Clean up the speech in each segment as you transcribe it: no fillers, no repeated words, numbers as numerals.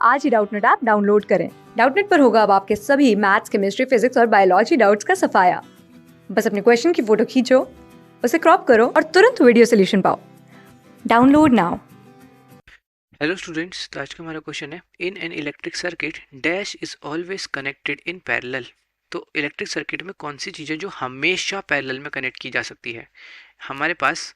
आज ही Doubtnut app download करें। Doubtnut पर होगा अब आपके सभी मैथ्स, केमिस्ट्री, फिजिक्स और बायोलॉजी डाउट्स का सफाया। बस अपने क्वेश्चन की फोटो खींचो, उसे क्रॉप करो और तुरंत वीडियो सोल्यूशन पाओ। Download now. हेलो स्टूडेंट्स, तो आज का हमारा क्वेश्चन है in an electric circuit dash is always connected in parallel. तो इलेक्ट्रिक सर्किट में कौन सी चीज़ें जो हमेशा पैरेलल में कनेक्ट की जा सकती है। हमारे पास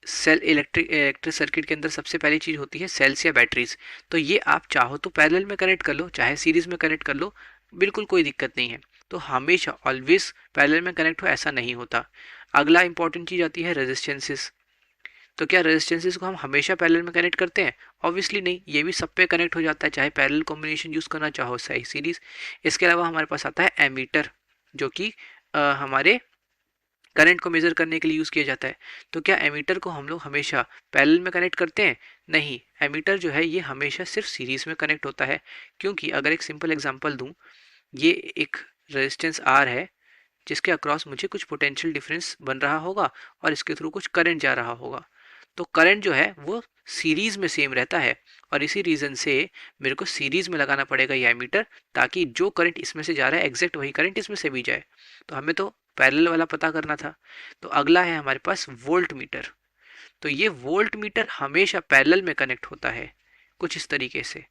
सेल इलेक्ट्रिक सर्किट के अंदर सबसे पहली चीज़ होती है सेल्स या बैटरीज। तो ये आप चाहो तो पैरेलल में कनेक्ट कर लो, चाहे सीरीज में कनेक्ट कर लो, बिल्कुल कोई दिक्कत नहीं है। तो हमेशा ऑलवेज पैरेलल में कनेक्ट हो ऐसा नहीं होता। अगला इंपॉर्टेंट चीज़ आती है रेजिस्टेंसेस। तो क्या रेजिस्टेंसेस को हम हमेशा पैरेलल में कनेक्ट करते हैं? ऑब्वियसली नहीं, ये भी सब पे कनेक्ट हो जाता है, चाहे पैरेलल कॉम्बिनेशन यूज़ करना चाहो चाहे सीरीज। इसके अलावा हमारे पास आता है एमीटर, जो कि हमारे करंट को मेजर करने के लिए यूज़ किया जाता है। तो क्या एमीटर को हम लोग हमेशा पैरेलल में कनेक्ट करते हैं? नहीं, एमीटर जो है ये हमेशा सिर्फ सीरीज में कनेक्ट होता है। क्योंकि अगर एक सिंपल एग्जांपल दूं, ये एक रेजिस्टेंस आर है जिसके अक्रॉस मुझे कुछ पोटेंशियल डिफरेंस बन रहा होगा और इसके थ्रू कुछ करंट जा रहा होगा। तो करंट जो है वो सीरीज में सेम रहता है, और इसी रीज़न से मेरे को सीरीज में लगाना पड़ेगा ये एमीटर, ताकि जो करंट इसमें से जा रहा है एग्जैक्ट वही करंट इसमें से भी जाए। तो हमें तो पैरेलल वाला पता करना था। तो अगला है हमारे पास वोल्ट मीटर। तो ये वोल्ट मीटर हमेशा पैरेलल में कनेक्ट होता है कुछ इस तरीके से,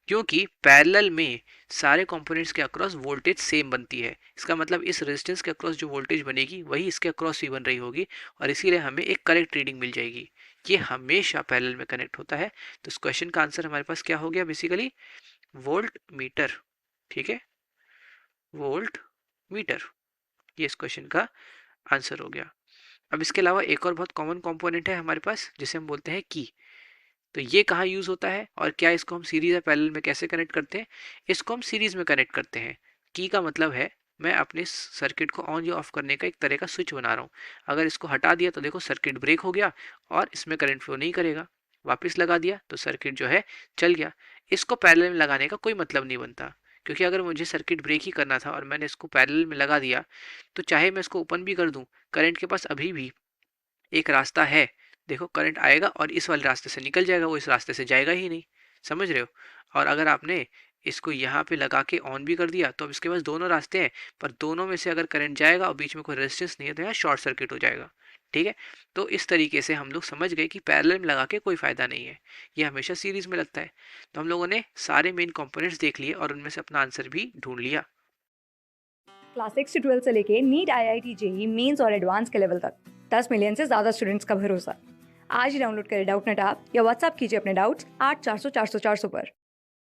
क्योंकि पैरेलल में सारे कंपोनेंट्स के अक्रॉस वोल्टेज सेम बनती है। इसका मतलब इस रेजिस्टेंस के अक्रॉस जो वोल्टेज बनेगी वही इसके अक्रॉस भी बन रही होगी, और इसीलिए हमें एक करेक्ट रीडिंग मिल जाएगी। ये हमेशा पैरेलल में कनेक्ट होता है। तो इस क्वेश्चन का आंसर हमारे पास क्या हो गया? Basically volt meter. ठीक है, वोल्ट मीटर, ये इस क्वेश्चन का आंसर हो गया। अब इसके अलावा एक और बहुत कॉमन कंपोनेंट है हमारे पास जिसे हम बोलते हैं की। तो ये कहाँ यूज़ होता है और क्या इसको हम सीरीज या पैरेलल में कैसे कनेक्ट करते हैं? इसको हम सीरीज में कनेक्ट करते हैं। की का मतलब है मैं अपने सर्किट को ऑन या ऑफ करने का एक तरह का स्विच बना रहा हूँ। अगर इसको हटा दिया तो देखो सर्किट ब्रेक हो गया और इसमें करंट फ्लो नहीं करेगा। वापस लगा दिया तो सर्किट जो है चल गया। इसको पैरेलल में लगाने का कोई मतलब नहीं बनता, क्योंकि अगर मुझे सर्किट ब्रेक ही करना था और मैंने इसको पैरेलल में लगा दिया, तो चाहे मैं इसको ओपन भी कर दूं, करंट के पास अभी भी एक रास्ता है। देखो करंट आएगा और इस वाले रास्ते से निकल जाएगा, वो इस रास्ते से जाएगा ही नहीं। समझ रहे हो? और अगर आपने इसको यहाँ पे लगा के ऑन भी कर दिया तो अब इसके पास दोनों रास्ते हैं, पर दोनों में से अगर करंट जाएगा और बीच में कोई रेजिस्टेंस नहीं है तो यहाँ शॉर्ट सर्किट हो जाएगा। ठीक है, तो इस तरीके से हम लोग समझ गए कि पैरेलल में लगा के कोई फायदा नहीं है, ये हमेशा सीरीज में लगता है। तो हम लोगों ने सारे मेन कंपोनेंट्स देख लिए और उनमें से अपना आंसर भी ढूंढ लिया। क्लास 6 से 12 से लेके नीट, IIT, जेई मेंस और एडवांस के लेवल तक 10 मिलियन से ज्यादा स्टूडेंट्स का भरोसा। आज ही डाउनलोड करें डाउटनेट ऐप या व्हाट्सएप कीजिए अपने डाउट्स 8400 400 400 पर।